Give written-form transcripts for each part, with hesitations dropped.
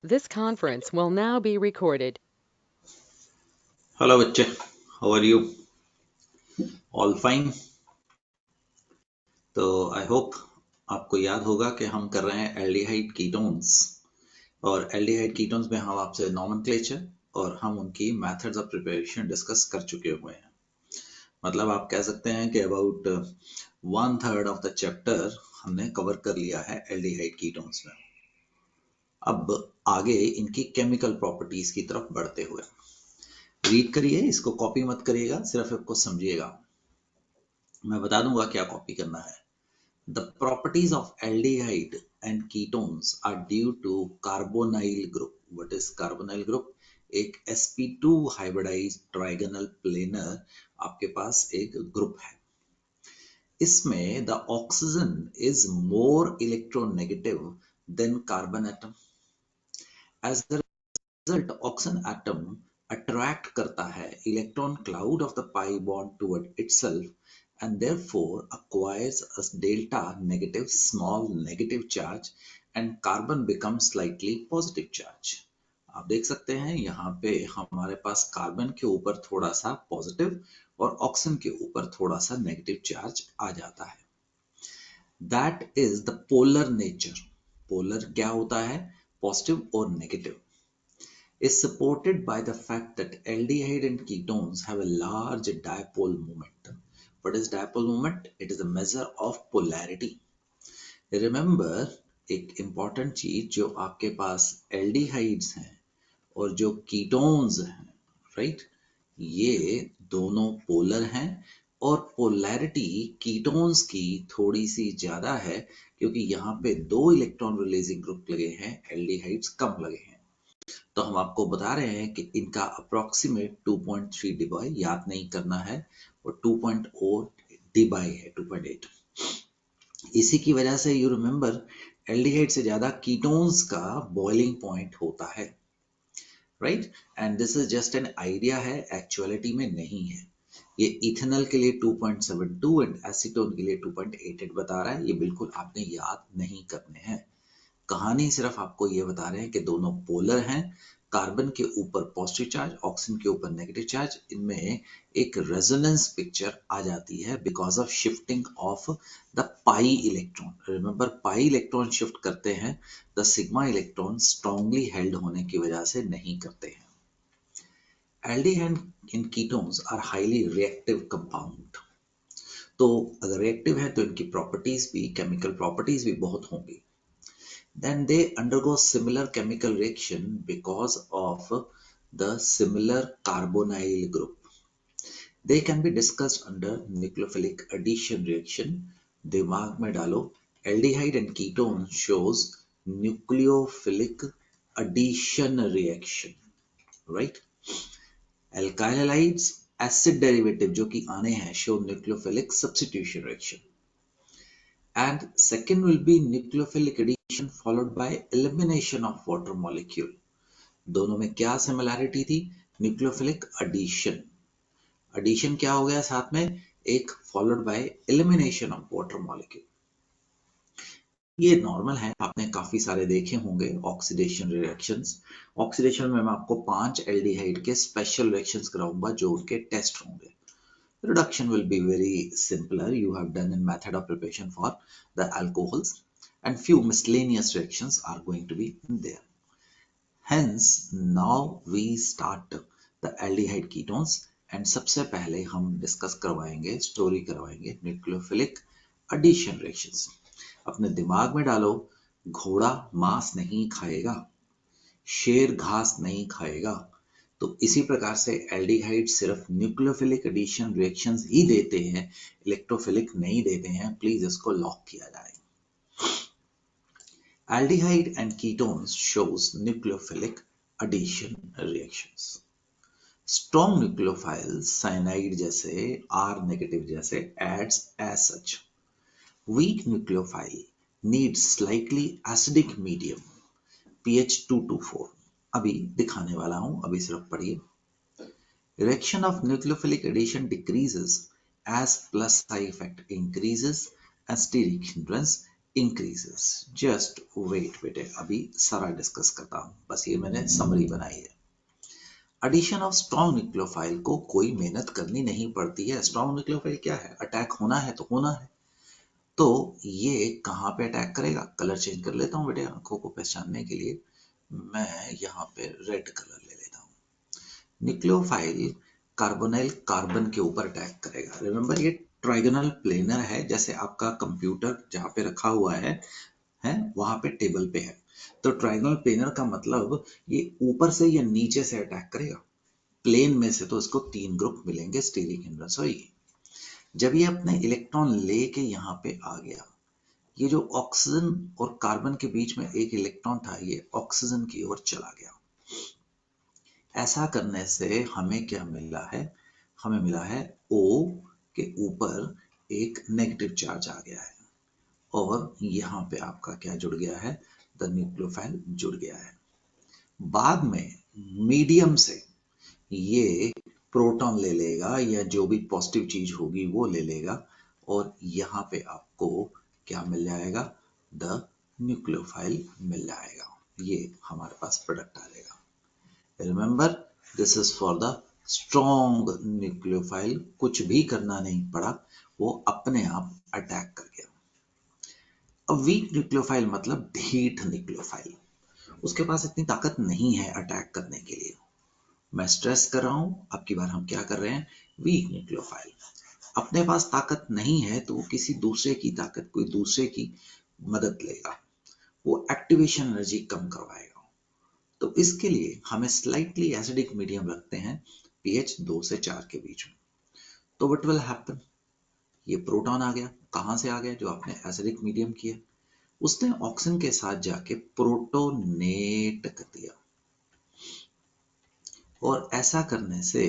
This conference will now be recorded. Hello बच्चे, how are you? All fine? तो I hope आपको याद होगा कि हम कर रहे हैं एल्डिहाइड कीटोन्स, और एल्डिहाइड कीटोन्स में हम आपसे नॉमेनक्लेचर और हम उनकी मेथड्स ऑफ प्रिपरेशन डिस्कस कर चुके हुए हैं। मतलब आप कह सकते हैं कि अबाउट 1/3 ऑफ द चैप्टर हमने कवर कर लिया है एल्डिहाइड कीटोन्स में। अब आगे इनकी केमिकल प्रॉपर्टीज की तरफ बढ़ते हुए रीड करिए, इसको कॉपी मत करिएगा, सिर्फ इसको समझिएगा। मैं बता दूंगा क्या कॉपी करना है। The properties of aldehyde and ketones are due to carbonyl group. What is carbonyl group? एक sp2 hybridized trigonal planar आपके पास एक ग्रुप है। इसमें the oxygen is more electronegative than carbon atom. As a result, oxygen atom attract करता है electron cloud of the pi bond toward itself and therefore acquires a delta negative small negative charge and carbon becomes slightly positive charge. आप देख सकते हैं यहाँ पे हमारे पास carbon के ऊपर थोड़ा सा पॉजिटिव और ऑक्सीजन के ऊपर थोड़ा सा नेगेटिव चार्ज आ जाता है। That is the polar nature. Polar क्या होता है? पॉजिटिव और negative. Is supported by the fact that aldehyde and ketones have a large dipole moment. What is dipole moment? It is a measure of polarity. Remember, एक important चीज, जो आपके पास aldehydes हैं और जो ketones हैं, right? ये दोनों पोलर हैं और पोलैरिटी कीटोन्स की थोड़ी सी ज्यादा है क्योंकि यहाँ पे 2 इलेक्ट्रॉन रिलीजिंग ग्रुप लगे हैं, एल्डिहाइड्स कम लगे हैं। तो हम आपको बता रहे हैं कि इनका अप्रोक्सीमेट 2.3 डिबाई याद नहीं करना है और 2.0 डिबाई है, 2.8। इसी की वजह से यू रिमेंबर एल्डिहाइड से ज्यादा कीटोन्स का बॉइलिंग पॉइंट होता है, right? And this is just an idea है, एक्चुअलिटी में नहीं है। ये इथेनॉल के लिए 2.72 एंड एसीटोन के लिए 2.88 बता रहा है। ये बिल्कुल आपने याद नहीं करने हैं। कहानी सिर्फ आपको ये बता रहे हैं कि दोनों पोलर हैं, कार्बन के ऊपर पॉजिटिव चार्ज, ऑक्सीजन के ऊपर नेगेटिव चार्ज। इनमें एक रेजोनेंस पिक्चर आ जाती है because of shifting of the pi electron. Remember, pi electron shift करते हैं, the sigma electron strongly held होने की वजह से नहीं करते हैं। Aldehyde in ketones are highly reactive compound. तो अगर रिएक्टिव है तो इनकी प्रॉपर्टीज भी, केमिकल प्रॉपर्टीज भी बहुत होंगी। Then they undergo similar chemical reaction because of the similar carbonyl group. They can be discussed under nucleophilic addition reaction. दिमाग में डालो, aldehyde and ketone shows nucleophilic addition reaction, right? Alkyl halides acid derivative जो कि आने हैं show nucleophilic substitution reaction. And second will be nucleophilic addition followed by elimination of water molecule. दोनों में क्या सिमिलैरिटी थी? Nucleophilic addition. एडिशन क्या हो गया साथ में? एक followed by elimination of water molecule. ये नॉर्मल है, आपने काफी सारे देखे होंगे ऑक्सीडेशन रिएक्शंस। ऑक्सीडेशन में मैं आपको 5 एल्डिहाइड के स्पेशल रिएक्शंस कराऊंगा जो उनके टेस्ट होंगे। Reduction will be very simpler. You have done in method of preparation for the alcohols, and few miscellaneous reactions are going to be in there. Hence, now we start the aldehyde ketones, and सबसे पहले हम discuss करवाएंगे, story करवाएंगे nucleophilic addition reactions. अपने दिमाग में डालो, घोड़ा मांस नहीं खाएगा, शेर घास नहीं खाएगा। तो इसी प्रकार से एल्डिहाइड सिर्फ न्यूक्लियोफिलिक एडिशन रिएक्शंस ही देते हैं, इलेक्ट्रोफिलिक नहीं देते हैं। प्लीज इसको लॉक किया जाए। Aldehyde and ketones shows nucleophilic addition reactions. Strong nucleophiles, cyanide जैसे, R negative जैसे, adds as such. Weak nucleophile needs slightly acidic medium, pH 224. अभी दिखाने वाला हूं, अभी सिर्फ पढ़िए। Reaction of nucleophilic addition decreases as plus psi effect increases, and steric hindrance increases. Just wait बेटे, अभी सारा डिस्कस करता हूँ, बस ये मैंने समरी बनाई है। एडिशन ऑफ स्ट्रॉन्ग न्यूक्लियोफाइल को कोई मेहनत करनी नहीं पड़ती है। स्ट्रॉन्ग न्यूक्लियोफाइल क्या है? अटैक होना है तो होना है। तो ये कहाँ पे अटैक करेगा? कलर चेंज कर लेता हूँ बेटे आंखों को पहचानने के लिए। मैं यहाँ पे रेड कलर ले लेता हूँ। न्यूक्लियोफाइल कार्बोनाइल कार्बन के ऊपर अटैक करेगा। रिमेंबर ये ट्राइगोनल प्लेनर है, जैसे आपका कंप्यूटर जहाँ पे रखा हुआ है वहां पे टेबल पे है। तो ट्राइगोनल प्लेनर का मतलब ये ऊपर से या नीचे से अटैक करेगा। प्लेन में से तो इसको 3 ग्रुप मिलेंगे स्टीरिक हिंड्रेंस। जब ये अपने इलेक्ट्रॉन लेके यहाँ पे आ गया, ये जो ऑक्सीजन और कार्बन के बीच में एक इलेक्ट्रॉन था, ये ऑक्सीजन की ओर चला गया। ऐसा करने से हमें क्या मिला है? हमें मिला है O के ऊपर एक नेगेटिव चार्ज आ गया है, और यहाँ पे आपका क्या जुड़ गया है? द न्यूक्लियोफाइल जुड़ गया है। बाद में मीडियम से ये प्रोटॉन ले लेगा या जो भी पॉजिटिव चीज होगी वो ले लेगा, और यहाँ पे आपको क्या मिल जाएगा? द न्यूक्लियोफाइल मिल जाएगा। ये हमारे पास प्रोडक्ट आ जाएगा। Remember, this is for the strong nucleophile. कुछ भी करना नहीं पड़ा, वो अपने आप अटैक कर गया। अब वीक न्यूक्लियोफाइल मतलब ढीठ न्यूक्लियोफाइल, उसके पास इतनी ताकत नहीं है अटैक करने के लिए। मैं स्ट्रेस कर रहा हूं, अब की बार हम क्या कर रहे हैं? वीक न्यूक्लियोफाइल अपने पास ताकत नहीं है तो वो किसी दूसरे की ताकत, कोई दूसरे की मदद लेगा, वो एक्टिवेशन एनर्जी कम करवाएगा। तो इसके लिए हमें स्लाइटली एसिडिक मीडियम रखते हैं, पीएच 2 से 4 के बीच में। तो व्हाट विल हैपन? ये प्रोटॉन आ गया। कहां से आ गया? जो आपने एसिडिक मीडियम किया, उसने ऑक्सीजन के साथ जाके प्रोटोनेट कर दिया, और ऐसा करने से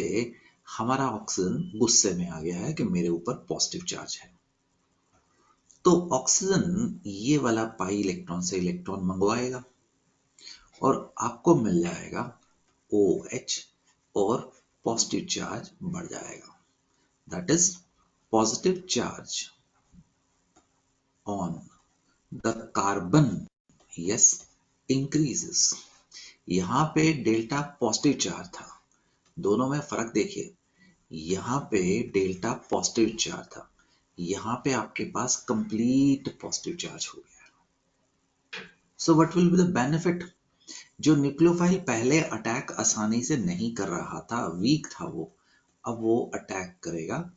हमारा ऑक्सीजन गुस्से में आ गया है कि मेरे ऊपर पॉजिटिव चार्ज है। तो ऑक्सीजन ये वाला पाई इलेक्ट्रॉन से इलेक्ट्रॉन मंगवाएगा, और आपको मिल जाएगा OH, और पॉजिटिव चार्ज बढ़ जाएगा। That is positive charge on the carbon, yes, increases. यहाँ पे डेल्टा पॉजिटिव चार्ज था, दोनों में फर्क देखिए। यहाँ पे डेल्टा पॉजिटिव चार्ज था, यहाँ पे आपके पास कंप्लीट पॉजिटिव चार्ज हो गया। So what will be the benefit? जो न्यूक्लियोफाइल पहले अटैक आसानी से नहीं कर रहा था, वीक था वो, अब वो अटैक करेगा,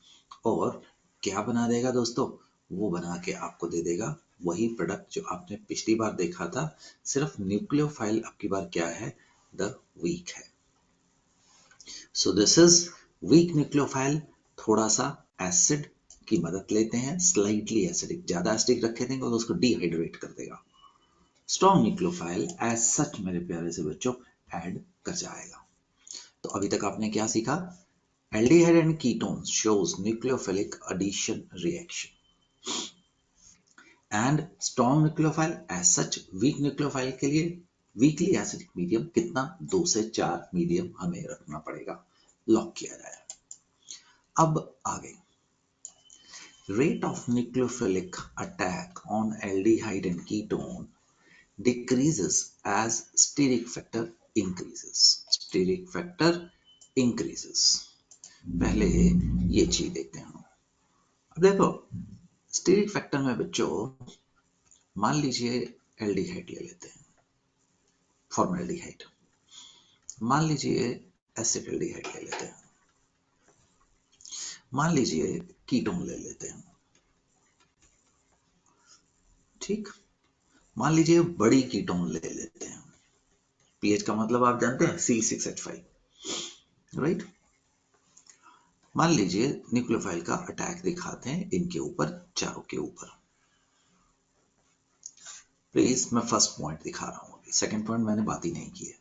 और क्या बना देगा दोस्तों? वो बना के आपको दे देगा वही प्रोडक्ट जो आपने पिछली बार देखा था, सिर्फ न्यूक्लियोफाइल अब की बार क्या है? द वीक है। So this is weak nucleophile. थोड़ा सा एसिड की मदद लेते हैं, स्लाइटली एसिडिक, ज्यादा एसिडिक रखे देंगे तो उसको डिहाइड्रेट कर देगा। स्ट्रॉन्ग न्यूक्लियोफाइल एज सच मेरे प्यारे से बच्चों ऐड कर जाएगा। तो अभी तक आपने क्या सीखा? Aldehyde and ketones shows nucleophilic addition reaction, and strong nucleophile as such weak nucleophile के लिए वीकली एसिडिक मीडियम कितना? 2 से 4 मीडियम हमें रखना पड़ेगा। लॉक किया जाए। अब आगे, rate of nucleophilic attack on aldehyde and ketone decreases as steric factor increases. Steric factor increases. पहले ये चीज देखते हैं। अब देखो, स्टीरिक फैक्टर में बच्चों मान लीजिए एल्डिहाइड ले लेते हैं, फॉर्मल्डिहाइड, मान लीजिए एसिटाल्डिहाइड ले लेते हैं, मान लीजिए कीटोन ले लेते हैं, ठीक, मान लीजिए बड़ी कीटोन ले लेते हैं। पीएच का मतलब आप जानते हैं, C6H5, राइट। मान लीजिए न्यूक्लियोफाइल का अटैक दिखाते हैं इनके ऊपर, चारों के ऊपर। प्लीज मैं फर्स्ट पॉइंट दिखा रहा हूं, सेकंड पॉइंट मैंने बात ही नहीं की है।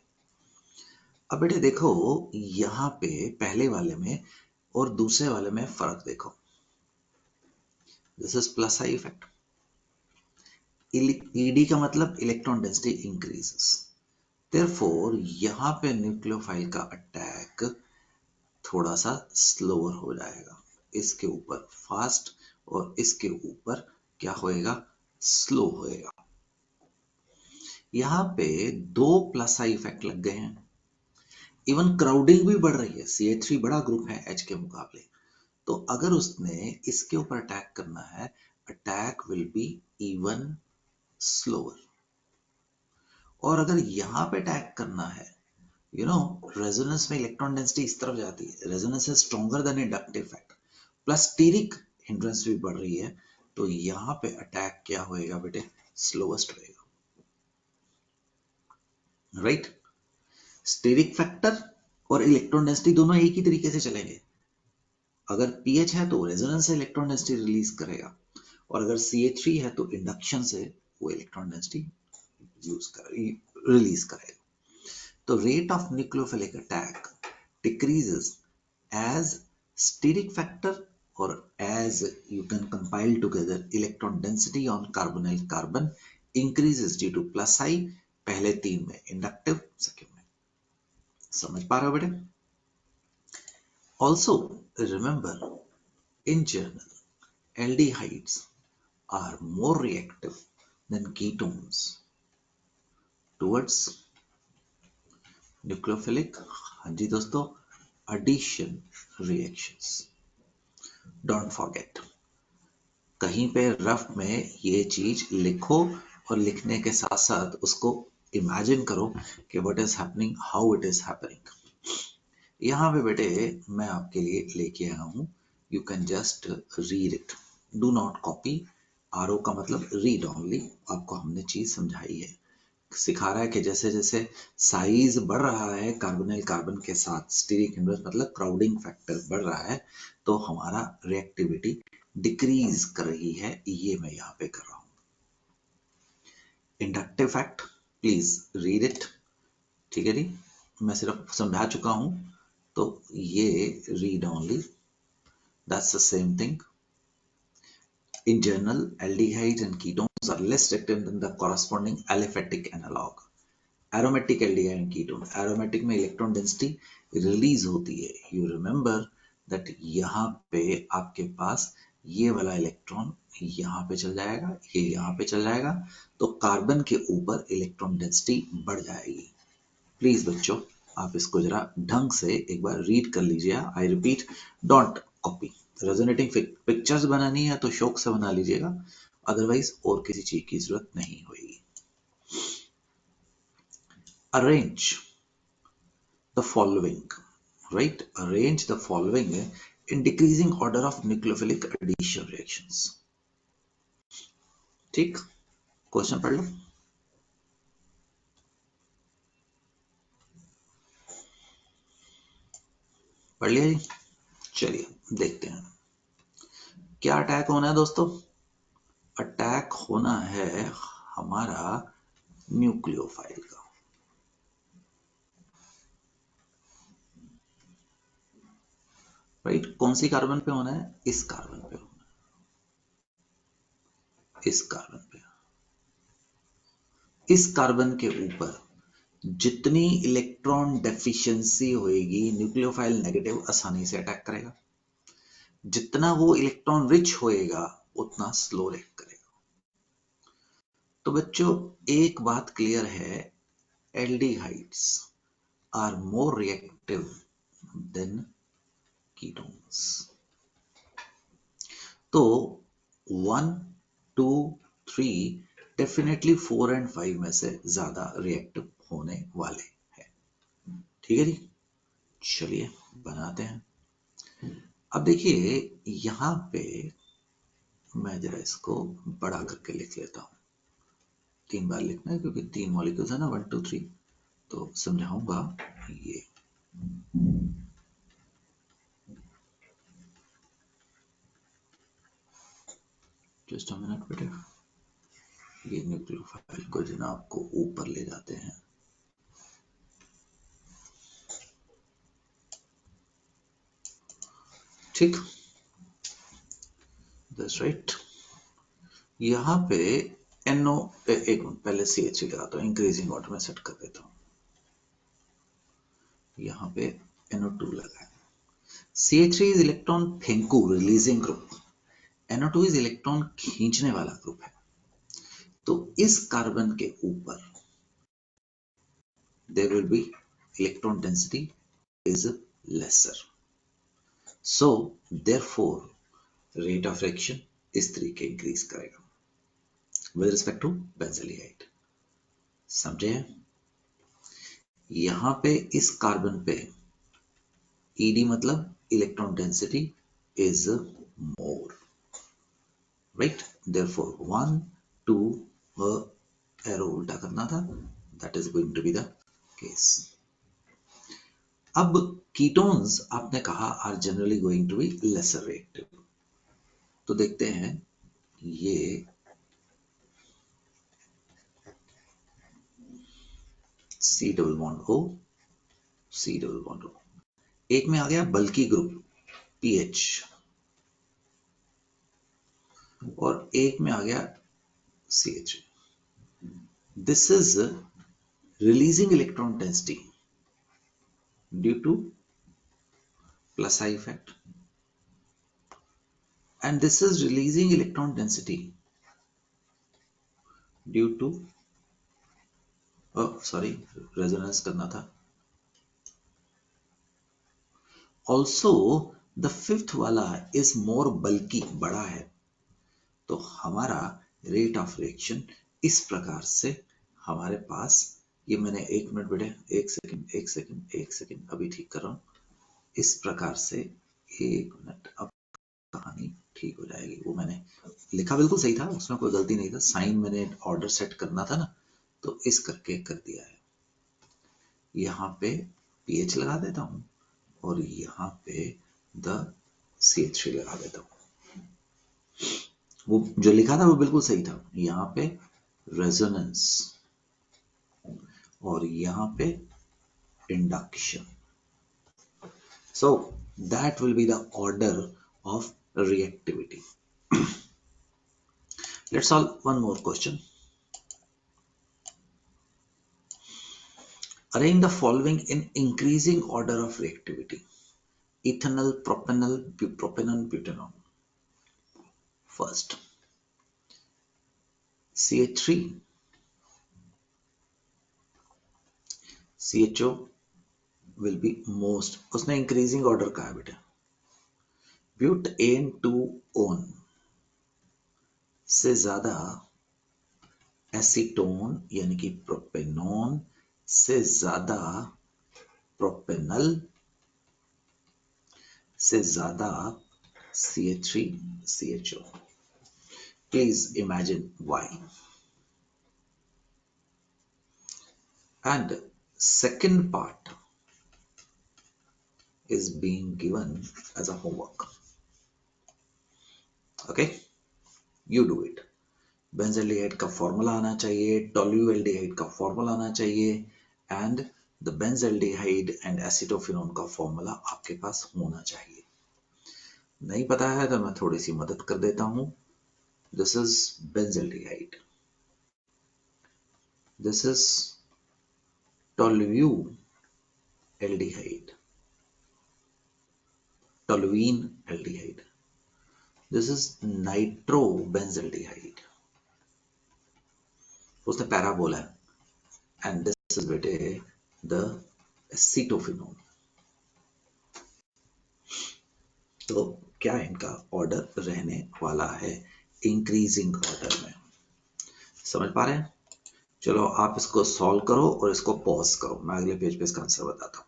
अब बेटे देखो, यहां पे पहले वाले में और दूसरे वाले में फर्क देखो। This is plus I effect. ED का मतलब इलेक्ट्रॉन डेंसिटी इंक्रीजेस, देयरफॉर यहां पे न्यूक्लियोफाइल का अटैक थोड़ा सा स्लोअर हो जाएगा, इसके ऊपर फास्ट और इसके ऊपर क्या होएगा? स्लो होएगा। यहाँ पे 2 प्लस आई इफेक्ट लग गए हैं। इवन क्राउडिंग भी बढ़ रही है। CH3 बड़ा ग्रुप है H के मुकाबले, तो अगर उसने इसके ऊपर अटैक करना है, attack will be even slower. और अगर यहाँ पे अटैक करना है, रेजोनेंस में इलेक्ट्रॉन डेंसिटी इस तरफ जाती है, resonance is stronger than inductive effect, plus steric hindrance भी बढ़ रही है, तो यहाँ पे अटैक क्या होएगा बेटे? स्लोएस्ट होएगा, राइट? स्टीरिक फैक्टर और इलेक्ट्रॉन डेंसिटी दोनों एक ही तरीके से चलेंगे। अगर pH है तो रेजोनेंस से इलेक्ट्रॉन डेंसिटी रिलीज करेगा, और अगर CH3 है तो इंडक्शन से वो इलेक्ट्रॉन डेंसिटी रिलीज करेगा। तो rate of nucleophilic attack decreases as steric factor or as you can compile together electron density on carbonyl carbon increases due to plus I, पहले 3 में इंडक्टिव, सेकंड में। समझ पा रहे हो बेटे? Also remember, in general, aldehydes are more reactive than ketones towards nucleophilic, हाँ जी दोस्तों, addition reactions. Don't forget, कहीं पे रफ में ये चीज लिखो और लिखने के साथ साथ उसको इमेजिन करो कि what is happening, how it is happening. यहाँ पे बेटे मैं आपके लिए लेके आया हूँ, you can just read it, do not copy. RO का मतलब रीड ओनली। आपको हमने चीज समझाई है, सिखा रहा है कि जैसे जैसे साइज बढ़ रहा है कार्बोनिल कार्बन के साथ, स्टीरिक हिंड्रेंस मतलब क्राउडिंग फैक्टर बढ़ रहा है, तो हमारा रिएक्टिविटी डिक्रीज कर रही है, ये मैं यहाँ पे कर रहा हूँ। Inductive fact please read it, ठीक है जी, मैं सिर्फ समझा चुका हूँ, तो ये read only, that's the same thing. In general, aldehydes and ketones are less reactive than the corresponding aliphatic analog. Aromatic aldehyde and ketone, aromatic में इलेक्ट्रॉन डेंसिटी रिलीज होती है। यू रिमेंबर दैट यहाँ पे आपके पास ये वाला इलेक्ट्रॉन यहाँ पे चल जाएगा, ये यहाँ पे चल जाएगा, तो कार्बन के ऊपर इलेक्ट्रॉन डेंसिटी बढ़ जाएगी। प्लीज बच्चों, आप इसको जरा ढंग से एक बार रीड कर लीजिए। I repeat, don't copy. Resonating pictures बनानी है तो शौक से बना लीजिएगा, अदरवाइज और किसी चीज की जरूरत नहीं होगी। Arrange the following, right? Arrange the following in decreasing order of nucleophilic addition reactions. ठीक, क्वेश्चन पढ़ लो। पढ़ लिया जी? चलिए देखते हैं क्या अटैक होना है दोस्तों। अटैक होना है हमारा न्यूक्लियोफाइल का, राइट? कौन सी कार्बन पे होना है? इस कार्बन पे होना है, इस कार्बन पे। इस कार्बन के ऊपर जितनी इलेक्ट्रॉन डेफिशिएंसी होएगी, न्यूक्लियोफाइल नेगेटिव आसानी से अटैक करेगा। जितना वो इलेक्ट्रॉन रिच होएगा उतना स्लो रिएक्ट करेगा। तो बच्चों एक बात क्लियर है, aldehydes are more reactive than ketones. तो 1, 2, 3 डेफिनेटली 4 एंड 5 में से ज्यादा रिएक्टिव होने वाले हैं। ठीक है जी, चलिए बनाते हैं। अब देखिए यहाँ पे मैं जरा इसको बड़ा करके लिख लेता हूँ। 3 बार लिखना है क्योंकि 3 मॉलिक्यूल्स है ना, 1, 2, 3, तो समझाऊंगा ये। जस्ट अ मिनट बेटे, ये न्यूक्लियोफाइल को जनाब को ऊपर ले जाते हैं। ठीक, दैट्स राइट। यहाँ पे NO, एक मिनट पहले CH3 लगाता हूँ, इंक्रीजिंग ऑर्डर में सेट कर देता हूँ। यहाँ पे NO2 लगा है। CH3 इज इलेक्ट्रॉन फेंकू releasing group, NO2 is electron खींचने वाला ग्रुप है। तो इस कार्बन के ऊपर there will be electron density is lesser. So therefore rate of reaction इस तरीके इंक्रीज करेगा with respect to benzaldehyde. समझे? यहां पे इस कार्बन पे ED मतलब electron density is more, right? Therefore 1 2 arrow उल्टा करना था, that is going to be the case. अब कीटोन्स आपने कहा are generally going to be lesser reactive, तो देखते हैं ये C double bond O, C double bond O, एक में आ गया बल्की ग्रुप PH और एक में आ गया CH. This is releasing electron density due to plus I effect, and this is releasing electron density due to resonance करना था. Also the fifth वाला is more bulky, बड़ा है, तो हमारा रेट ऑफ रिएक्शन इस प्रकार से हमारे पास, ये मैंने 1 मिनट बेटे, 1 सेकंड अभी ठीक कर रहा हूं, इस प्रकार से 1 मिनट, अब कहानी ठीक हो जाएगी. वो मैंने लिखा बिल्कुल सही था, उसमें कोई गलती नहीं था, साइन मैंने ऑर्डर सेट करना था ना, तो इस करके कर दिया है. यहाँ पे pH लगा देता हूँ और यहाँ पे द CH3 लगा देता हूँ. वो जो लिखा था वो बिल्कुल सही था. यहाँ पे रेजोनेंस और यहाँ पे induction. So that will be the order of reactivity. Let's solve one more question. Arrange the following in increasing order of reactivity: ethanol, propanol, propanol, butanol. First, CH3, CHO will be most, उसने increasing order कहा है बेटा. Butane-2-on से ज्यादा acetone यानी कि propanone से ज्यादा प्रोपेनल से ज्यादा CH3 CHO. Please imagine why. And second part is being given as a homework. Okay, you do it. Benzaldehyde का फॉर्मूला आना चाहिए, टोल्यूएल्डिहाइड का फॉर्मूला आना चाहिए, and the benzaldehyde and acetophenone का फॉर्मूला आपके पास होना चाहिए. नहीं पता है तो मैं थोड़ी सी मदद कर देता हूं. This is benzaldehyde, this is tolualdehyde, toluene aldehyde, this is nitrobenzaldehyde. उसने पैरा बोला है, एंड दिस इज बेटे द एसिटोफिनोन. तो क्या इनका ऑर्डर रहने वाला है इंक्रीजिंग ऑर्डर में? समझ पा रहे हैं? चलो आप इसको सॉल्व करो और इसको पॉज करो, मैं अगले पेज पे इसका आंसर बताता हूं.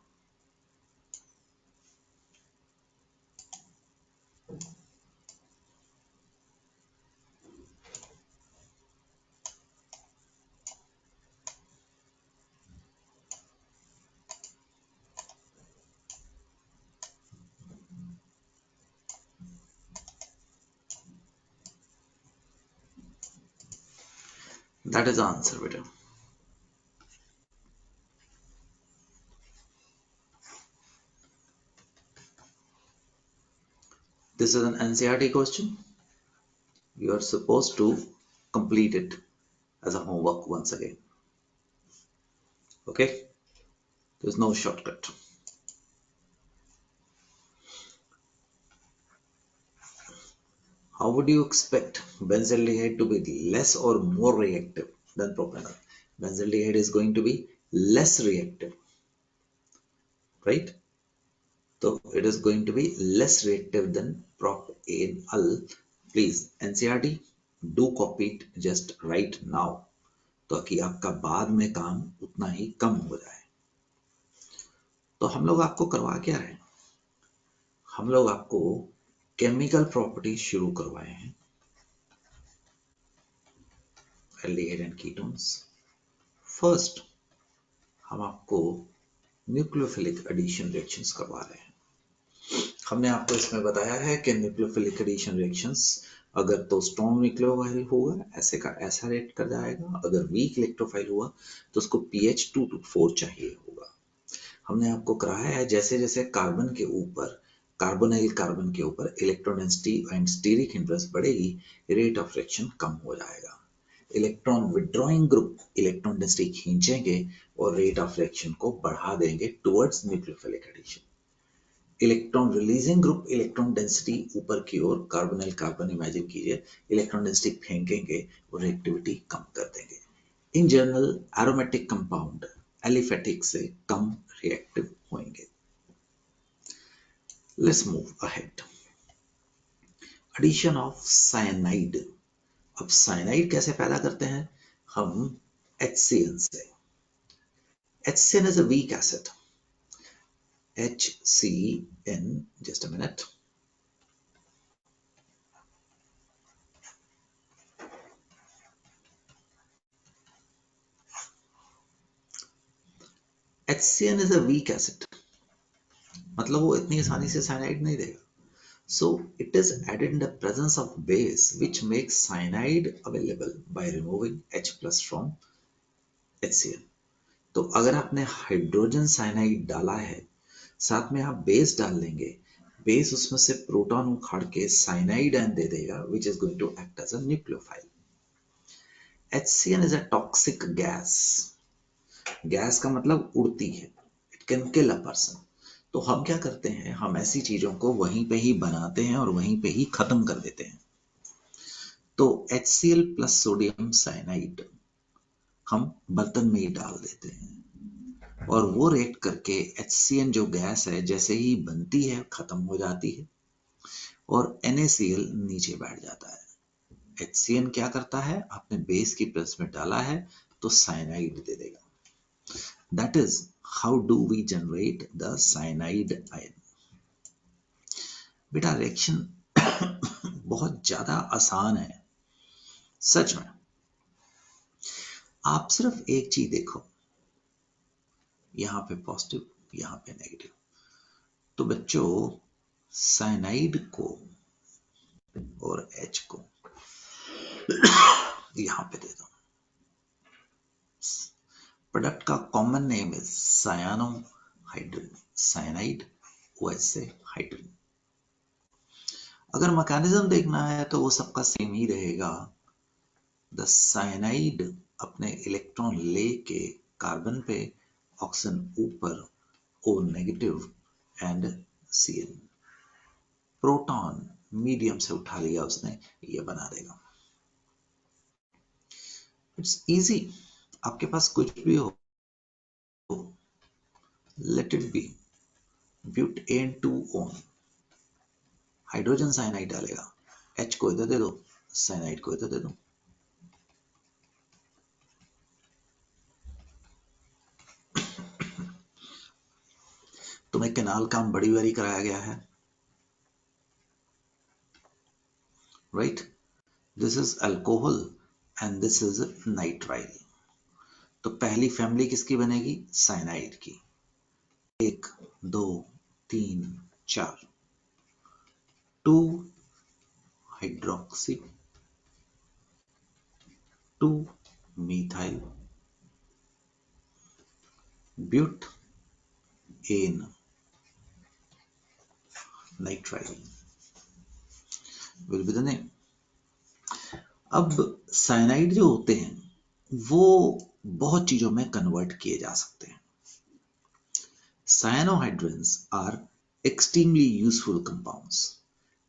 दैट इज आंसर बेटा. This is an NCERT question. You are supposed to complete it as a homework once again. Okay? There's no shortcut. How would you expect benzaldehyde to be less or more reactive than propanol? Benzaldehyde is going to be less reactive, right? So it is going to be less reactive than propanol. Please NCERT, do copy it just right now, ताकि आपका बाद में काम उतना ही कम हो जाए। तो हम लोग आपको करवा क्या रहे हैं, हम लोग आपको केमिकल प्रॉपर्टी शुरू करवाए हैं एल्डिहाइड एंड कीटोन्स। फर्स्ट हम आपको न्यूक्लियोफिलिक एडिशन रिएक्शंस करवा रहे हैं। हमने आपको इसमें बताया है कि न्यूक्लियोफिलिक एडिशन रिएक्शंस अगर तो स्ट्रॉन्ग न्यूक्लियोफाइल होगा ऐसे का ऐसा रेट कर जाएगा, अगर वीक इलेक्ट्रोफाइल हुआ तो उसको pH 2 to 4 चाहिए होगा। हमने आपको कराया है जैसे जैसे कार्बन के ऊपर कार्बोनाइल कार्बन के ऊपर electron density and steric hindrance बढ़ेगी, रेट ऑफ रिएक्शन कम हो जाएगा। Electron withdrawing group electron density खींचेंगे और रेट ऑफ रिएक्शन को बढ़ा देंगे towards nucleophilic addition. Electron releasing group electron density ऊपर की ओर कार्बोनाइल कार्बन इमेजिन कीजिए, इलेक्ट्रॉन डेंसिटी फेंकेंगे और रिएक्टिविटी कम कर देंगे। In general aromatic compound aliphatic से कम रिएक्टिव होंगे। Let's move ahead. Addition of cyanide. अब साइनाइड कैसे पैदा करते हैं हम HCN से। HCN is a weak acid. HCN, just a minute. HCN is a weak acid. मतलब वो इतनी आसानी से साइनाइड नहीं देगा। So it is added in the presence of base which makes cyanide available by removing H plus from HCN. तो अगर आपने हाइड्रोजन साइनाइड डाला है, साथ में आप बेस डाल लेंगे, बेस उसमें से प्रोटॉन उखाड़ के साइनाइड आयन दे देगा which is going to act as a nucleophile. HCN is a toxic gas. Gas का मतलब उड़ती है, it can kill a person. तो हम क्या करते हैं, हम ऐसी चीजों को वहीं पे ही बनाते हैं और वहीं पे ही खत्म कर देते हैं। तो HCl प्लस सोडियम साइनाइड हम बर्तन में ही डाल देते हैं और वो रिएक्ट करके HCN जो गैस है जैसे ही बनती है खत्म हो जाती है और NaCl नीचे बैठ जाता है। HCN क्या करता है, आपने बेस की प्रेस में डाला है तो साइनाइड दे देगा। That is how do we generate the cyanide ion. बेटा रिएक्शन बहुत ज्यादा आसान है सच में। आप सिर्फ एक चीज देखो, यहां पे पॉजिटिव यहां पे नेगेटिव। तो बच्चों साइनाइड को और H को यहां पे दे दो। प्रोडक्ट का कॉमन नेम है सायानोहाइड्रिन, साइनाइड OH से हाइड्रिन। अगर मैकेनिज्म देखना है तो वो सबका सेम ही रहेगा। द साइनाइड अपने इलेक्ट्रॉन लेके कार्बन पे, ऑक्सीजन ऊपर, O negative and Cl। Proton medium से उठा लिया उसने, ये बना देगा। इट्स इजी, आपके पास कुछ भी हो, let it be butane two one, hydrogen cyanide डालेगा, H को इधर दे दो, साइनाइड को इधर दे दो। तुम्हें केनाल काम बड़ी बारी कराया गया है, right? This is alcohol and this is nitrile. तो पहली फैमिली किसकी बनेगी, साइनाइड की। 1 2 3 4, 2 hydroxy, 2 methyl, butane, nitrile will be the name. अब साइनाइड जो होते हैं वो बहुत चीजों में कन्वर्ट किए जा सकते हैं। Cyanohydrins are extremely useful compounds.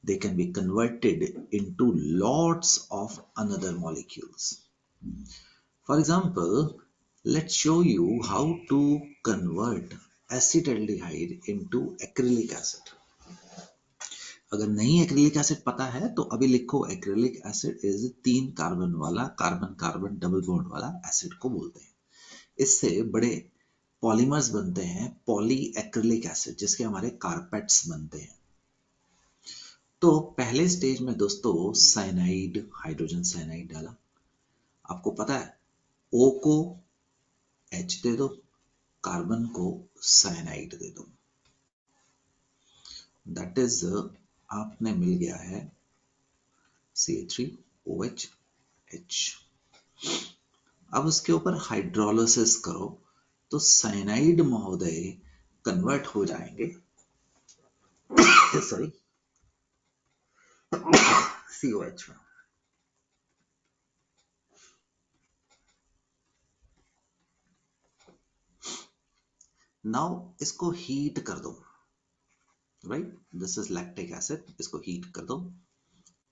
they can be converted into lots of another molecules. For example, let's show you how to convert acetaldehyde into acrylic acid. अगर नहीं एक्रिलिक एसिड पता है तो अभी लिखो, एक्रिलिक एसिड इज 3 कार्बन वाला carbon carbon double bond वाला acid को बोलते हैं। इससे बड़े पॉलीमर्स बनते हैं, पॉली एक्रिलिक एसिड, जिसके हमारे कारपेट्स बनते हैं। तो पहले स्टेज में दोस्तों साइनाइड, हाइड्रोजन साइनाइड डाला। आपको पता है O को H दे दो, कार्बन को साइनाइड दे दो, दैट इज आपने मिल गया है CH3OH H। अब उसके ऊपर हाइड्रोलिसिस करो तो साइनाइड महोदय कन्वर्ट हो जाएंगे सॉरी COH में। नाउ इसको हीट कर दो, right, this is lactic acid, इसको हीट कर दो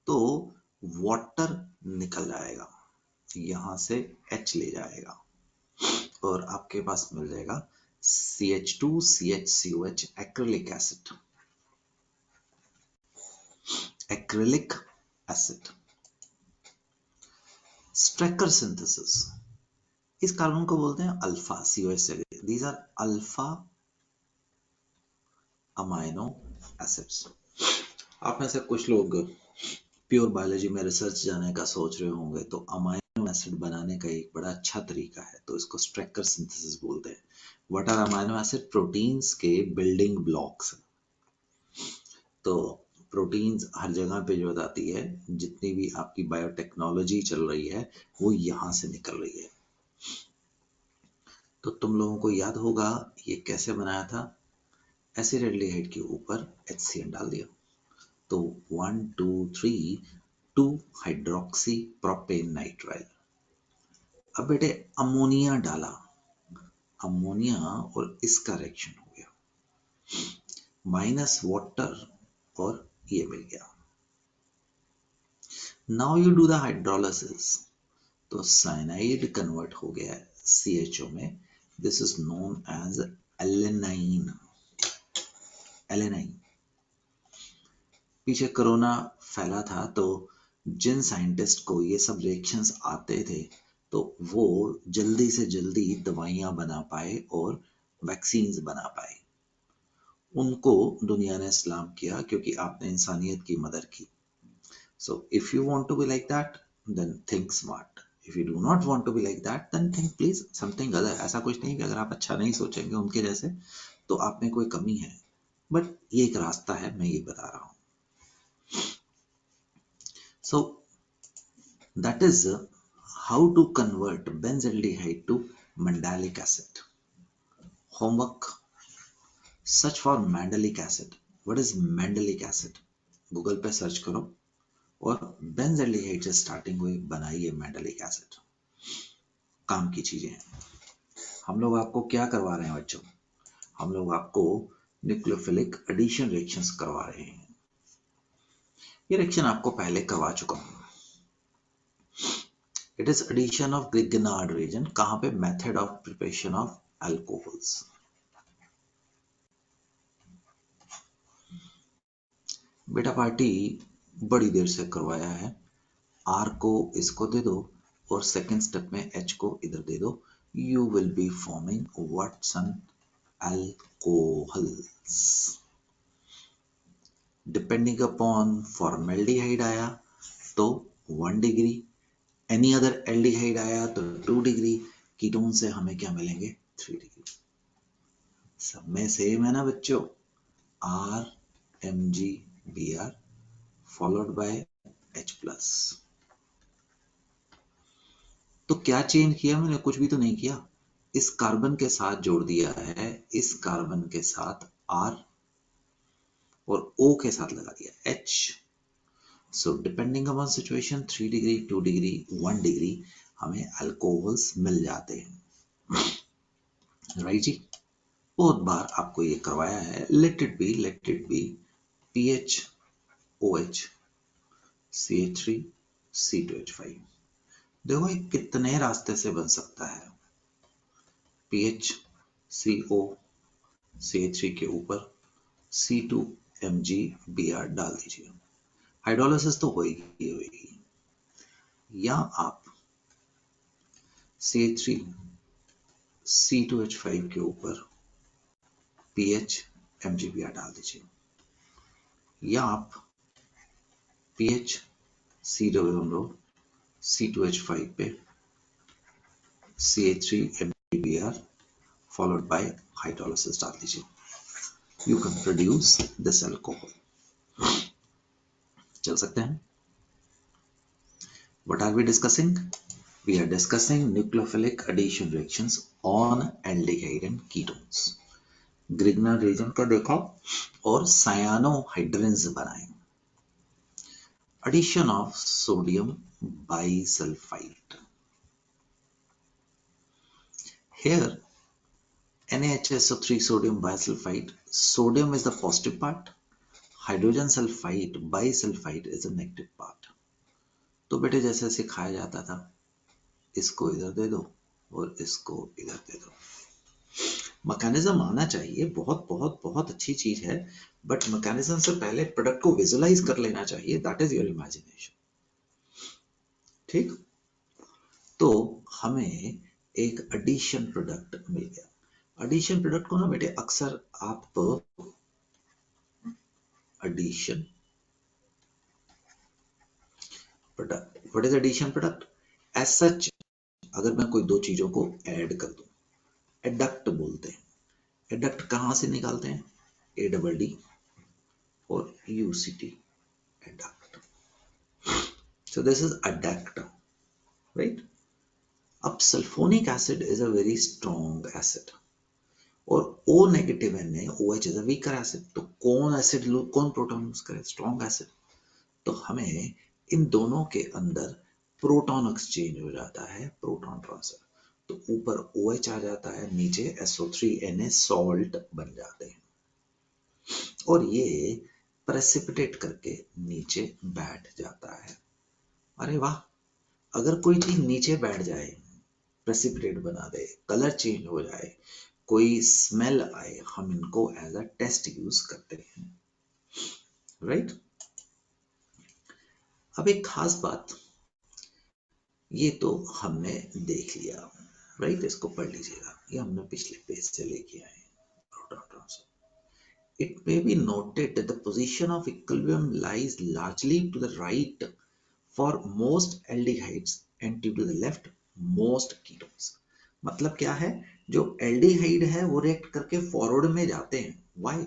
तो वाटर निकल जाएगा, यहां से H ले जाएगा और आपके पास मिल जाएगा CH2CHCOH acrylic acid. Acrylic acid, Strecker synthesis, इस कार्बन को बोलते हैं alpha COH। These are alpha amino acids. आप में से कुछ लोग प्योर बायोलॉजी में रिसर्च जाने का सोच रहे होंगे, तो अमाइनो एसिड बनाने का एक बड़ा अच्छा तरीका है, तो इसको स्ट्रेकर सिंथेसिस बोलते हैं। What are amino acid? Proteins के बिल्डिंग ब्लॉक्स। तो प्रोटीन्स हर जगह पे जो बताती है, जितनी भी आपकी बायोटेक्नोलॉजी चल रही है वो यहाँ से निकल रही है। तो तुम लोगों को याद होगा ये कैसे बनाया था, एसिटाल्डिहाइड के ऊपर HCl डाल दिया तो 1 2 3 2 हाइड्रोक्सी प्रोपेन नाइट्राइल। अब बेटे अमोनिया डाला, अमोनिया और इसका रिएक्शन हो गया, माइनस वाटर और ये मिल गया। Now you do the hydrolysis, तो साइनाइड कन्वर्ट हो गया CHO में, this is known as alanine. Alanine, पीछे कोरोना फैला था तो जिन साइंटिस्ट को ये सब रिएक्शंस आते थे तो वो जल्दी से जल्दी दवाइयां बना पाए और वैक्सीन्स बना पाए, उनको दुनिया ने सलाम किया क्योंकि आपने इंसानियत की मदद की। So if you want to be like that, then think smart. If you do not want to be like that, then think please something other. ऐसा कुछ नहीं कि अगर आप अच्छा नहीं सोचेंगे उनके जैसे तो आप में कोई कमी है, बट ये एक रास्ता है, मैं ये बता रहा हूँ। So that is how to convert benzaldehyde to mandelic acid. Homework: search for mandelic acid. What is mandelic acid? Google पे सर्च करो और बेंजल्डिहाइड से स्टार्टिंग हुई बनाइए मैंडेलिक एसिड। काम की चीजें हैं। हम लोग आपको क्या करवा रहे हैं बच्चों? हम लोग आपको न्यूक्लियोफिलिक एडिशन रिएक्शंस करवा रहे हैं। ये रिएक्शन आपको पहले करवा चुका हूं। It is addition of Grignard reagent. कहां पे? Method of preparation of alcohols. बेटा पार्टी बड़ी देर से करवाया है। R को इसको दे दो और सेकेंड स्टेप में H को इधर दे दो। You will be forming Watson alcohols. Depending upon formaldehyde आया तो 1 डिग्री, एनी अदर एल्डिहाइड आया तो 2 डिग्री, कीटोन से हमें क्या मिलेंगे? 3 डिग्री। सब में सेम है ना बच्चों? R MgBr followed by H+। तो क्या चेंज किया मैंने? कुछ भी तो नहीं किया। इस कार्बन के साथ जोड़ दिया है, इस कार्बन के साथ R और O के साथ लगा दिया H। So depending upon situation 3 degree, 2 degree, 1 degree हमें अल्कोहल्स मिल जाते हैं। राइट जी, बहुत बार आपको ये करवाया है। Late it B pH OH, CH3, C2H5। देखो ये कितने रास्ते से बन सकता है। PH CO CH3 के ऊपर C2MgBr डाल दीजिए, हाइड्रोलाइसिस तो होगी। या आप CH3 C2H5 के ऊपर PH MgBr डाल दीजिए, या आप PH C2H5 पे CH3 MgBr followed by hydrolysis डाल दीजिए। You can produce this alcohol. चल सकते हैं। What are we discussing? We are discussing nucleophilic addition reactions on aldehyde and ketones. Grignard region का देखा और cyanohydrins बनाए। Addition of sodium bisulfite. Here NaHSO3 sodium bisulfite. Sodium is the positive part. Hydrogen sulfide bisulfite is the negative part. तो बेटे जैसे सिखाया जाता था, इसको इधर दे दो और इसको इधर दे दो। मैकेनिज्म आना चाहिए, बहुत बहुत बहुत अच्छी चीज है, बट मैकेनिज्म से पहले प्रोडक्ट को विजुअलाइज कर लेना चाहिए। That is your imagination. ठीक, तो हमें एक एडिशन प्रोडक्ट मिल गया। एडिशन प्रोडक्ट को ना बेटे अक्सर आप addition product, what is addition product? As such अगर मैं कोई दो चीजों को ऐड कर दूं, एडक्ट बोलते हैं। एडक्ट कहां से निकालते हैं? ADD और UCT, adduct. So this is adduct, right? अब sulphonic acid is a very strong acid और O negative Na, OH is a weaker acid. तो कौन एसिड कौन प्रोटॉन यूज करे? Strong acid. तो हमें इन दोनों के अंदर प्रोटॉन एक्सचेंज हो जाता है, प्रोटॉन ट्रांसफर। तो ऊपर OH आ जाता है, नीचे SO3Na सॉल्ट बन जाते हैं और ये प्रेसिपिटेट करके नीचे बैठ जाता है। अरे वाह, अगर कोई चीज नीचे बैठ जाए, प्रेसिपिटेट बना दे, कलर चेंज हो जाए, कोई स्मेल आए, हम इनको एज अ टेस्ट यूज करते हैं, राइट? अब एक खास बात, ये तो हमने देख लिया, राइट? इसको पढ़ लीजिएगा, ये हमने पिछले पेज से लेके आए हैं, proton transfer. It may be noted that the position of equilibrium lies largely to the right for most aldehydes and to the left most ketones. मतलब क्या है? जो एल्डिहाइड है वो रिएक्ट करके फॉरवर्ड में जाते हैं। Why?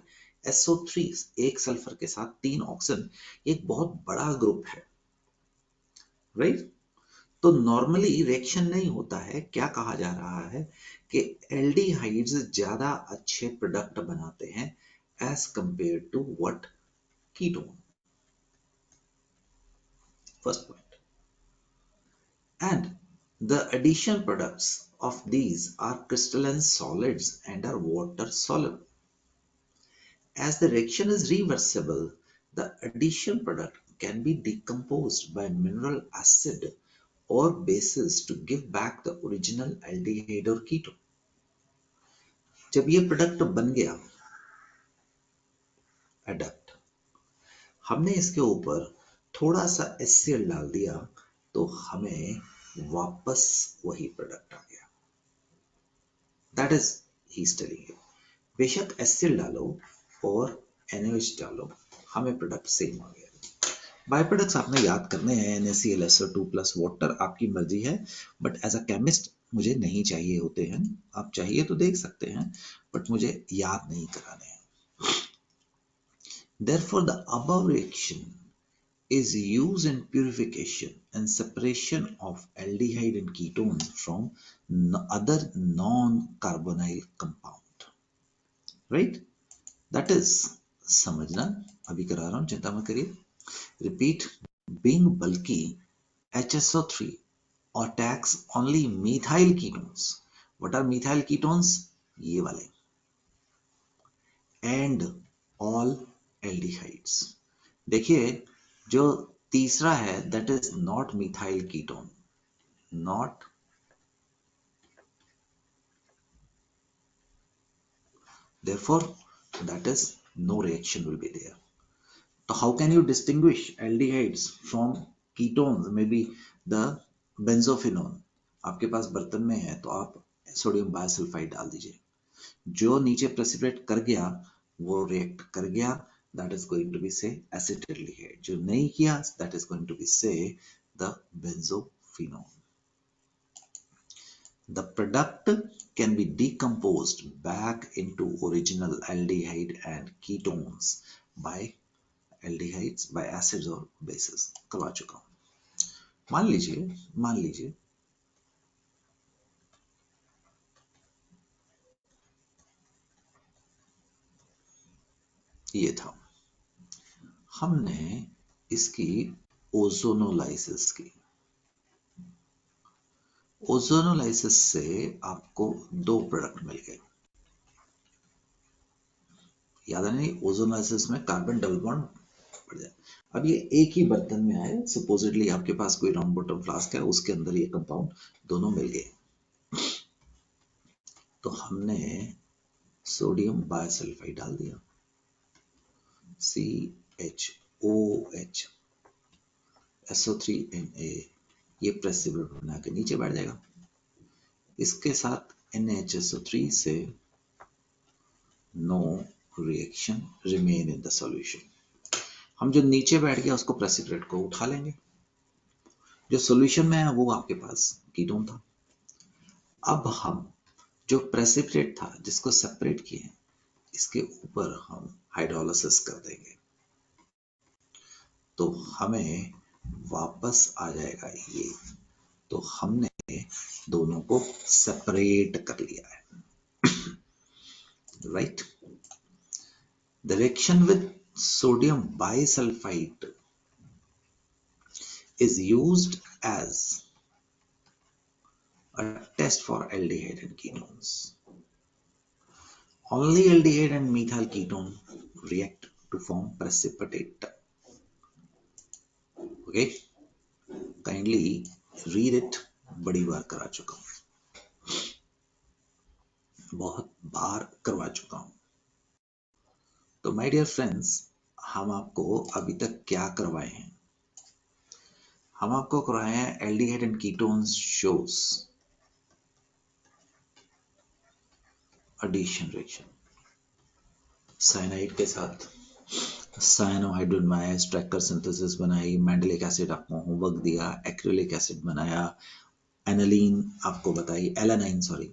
SO3 एक सल्फर के साथ 3 ऑक्सीजन, एक बहुत बड़ा ग्रुप है, राइट? तो नॉर्मली रिएक्शन नहीं होता है। क्या कहा जा रहा है कि एल्डिहाइड्स ज्यादा अच्छे प्रोडक्ट बनाते हैं as compared to what? Ketone. First point. And the addition products of these are crystalline solids and are water soluble. As the reaction is reversible, the addition product can be decomposed by mineral acid or bases to give back the original aldehyde or ketone. जब ये product बन गया adduct, हमने इसके ऊपर थोड़ा सा HCl डाल दिया तो हमें वापस वही प्रोडक्ट आ गया। That is he is telling you. बेशक HCl डालो और NaOH डालो, हमें प्रोडक्ट सेम आ गया। बाय प्रोडक्ट्स आपने याद करने हैं, NaClSO2 प्लस वाटर, आपकी मर्जी है, बट एज अ केमिस्ट मुझे नहीं चाहिए होते हैं। आप चाहिए तो देख सकते हैं, बट मुझे याद नहीं कराने हैं। Therefore, the above reaction is used in purification and separation of aldehyde and ketones from other non-carbonyl compound, right? That is, समझना अभी करा रहा हूं, चिंता मत करिए। Repeat, being bulky, HSO3 attacks only methyl ketones. What are methyl ketones? ये वाले, and all aldehydes. देखिए जो तीसरा है that is not methyl ketone, not, therefore that is no reaction will be there. So how can you distinguish aldehydes from ketones? Maybe the benzophenone आपके पास बर्तन में है तो आप सोडियम बायसल्फाइड डाल दीजिए, जो नीचे प्रेसिपिटेट कर गया वो रिएक्ट कर गया, that is going to be say acetaldehyde, जो नहीं किया that is going to be say the benzophenone. The product can be decomposed back into original aldehyde and ketones by aldehydes by acids or bases. करवा चुका हूं। मान लीजिए ये था, हमने इसकी ओजोनोलाइसिस की। ओजोनोलाइसिस से आपको दो प्रोडक्ट मिल गए, याद है नहीं, ओजोनोलाइसिस में कार्बन डबल बॉन्ड पड़ जाए। अब ये एक ही बर्तन में आए, सपोजिटली आपके पास कोई राउंड बॉटम फ्लास्क है, उसके अंदर ये कंपाउंड दोनों मिल गए, तो हमने सोडियम बायसल्फाइड डाल दिया, CHOH, SO3Na, ये प्रेसिपिटेट बना के नीचे बैठ जाएगा। इसके साथ NaHSO3 से no reaction remain in the solution. हम जो नीचे बैठ गया उसको प्रेसिपिटेट को उठा लेंगे, जो सॉल्यूशन में है वो आपके पास कीटोन था। अब हम जो प्रेसिपिटेट था जिसको सेपरेट किए इसके ऊपर हम हाइड्रोलिसिस कर देंगे, तो हमें वापस आ जाएगा ये, तो हमने दोनों को सेपरेट कर लिया है, right. The reaction with sodium bisulphide is used as a test for aldehyde and ketones. Only aldehyde and methyl ketone react to form precipitate. Okay, kindly read it, बड़ी बार करा चुका हूं, बहुत बार करवा चुका हूं। तो माय डियर फ्रेंड्स, हम आपको अभी तक क्या करवाए हैं? हम आपको करवाए हैं aldehyde and ketones shows addition reaction, cyanide के साथ साइनोहाइड्रोमाइज ट्रैकर सिंथेसिस बनाई, मैंडलिक एसिड आपको होमवर्क दिया, एक्रिलिक एसिड बनाया, एनालीन आपको बताई, एलानाइन सॉरी,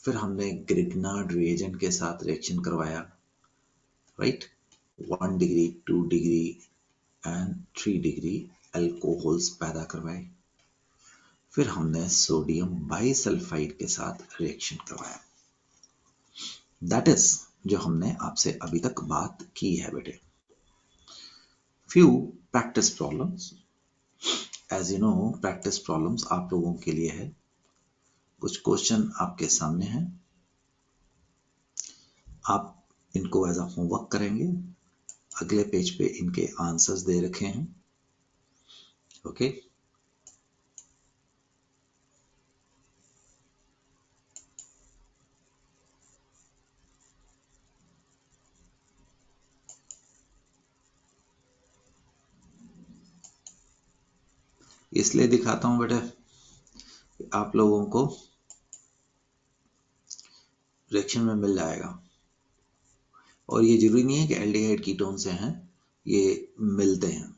फिर हमने ग्रिग्नार्ड रिएजेंट के साथ रिएक्शन करवाया, right, 1 degree 2 degree and 3 degree alcohols पैदा करवाए, फिर हमने सोडियम बाइसल्फाइड के साथ रिएक्शन करवाया, दैट इज जो हमने आपसे अभी तक बात की है बेटे। Few practice problems, as you know practice problems आप लोगों के लिए है, कुछ क्वेश्चन आपके सामने हैं, आप इनको एज अ होमवर्क करेंगे, अगले पेज पे इनके आंसर्स दे रखे हैं, ओके। इसलिए दिखाता हूं बेटा आप लोगों को रिएक्शन में मिल जाएगा, और ये जरूरी नहीं है कि एल्डिहाइड कीटोन से हैं, ये मिलते हैं,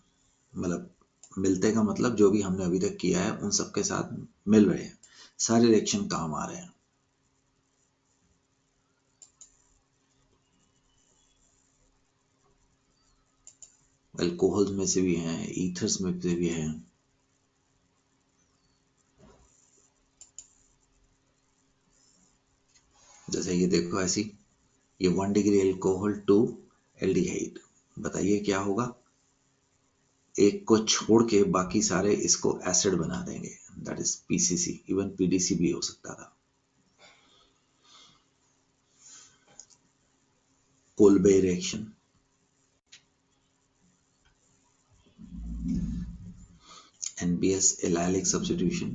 मतलब मिलते का मतलब जो भी हमने अभी तक किया है उन सबके साथ मिल रहे हैं, सारे रिएक्शन काम आ रहे हैं। अल्कोहल में से भी हैं, ईथर्स में से भी हैं, जैसे ये देखो ऐसी, ये 1 डिग्री अल्कोहल टू एल्डिहाइड, बताइए क्या होगा? एक को छोड़ के बाकी सारे इसको एसिड बना देंगे, that is PCC, even PDC भी हो सकता था। Kolbe reaction, BS allylic substitution.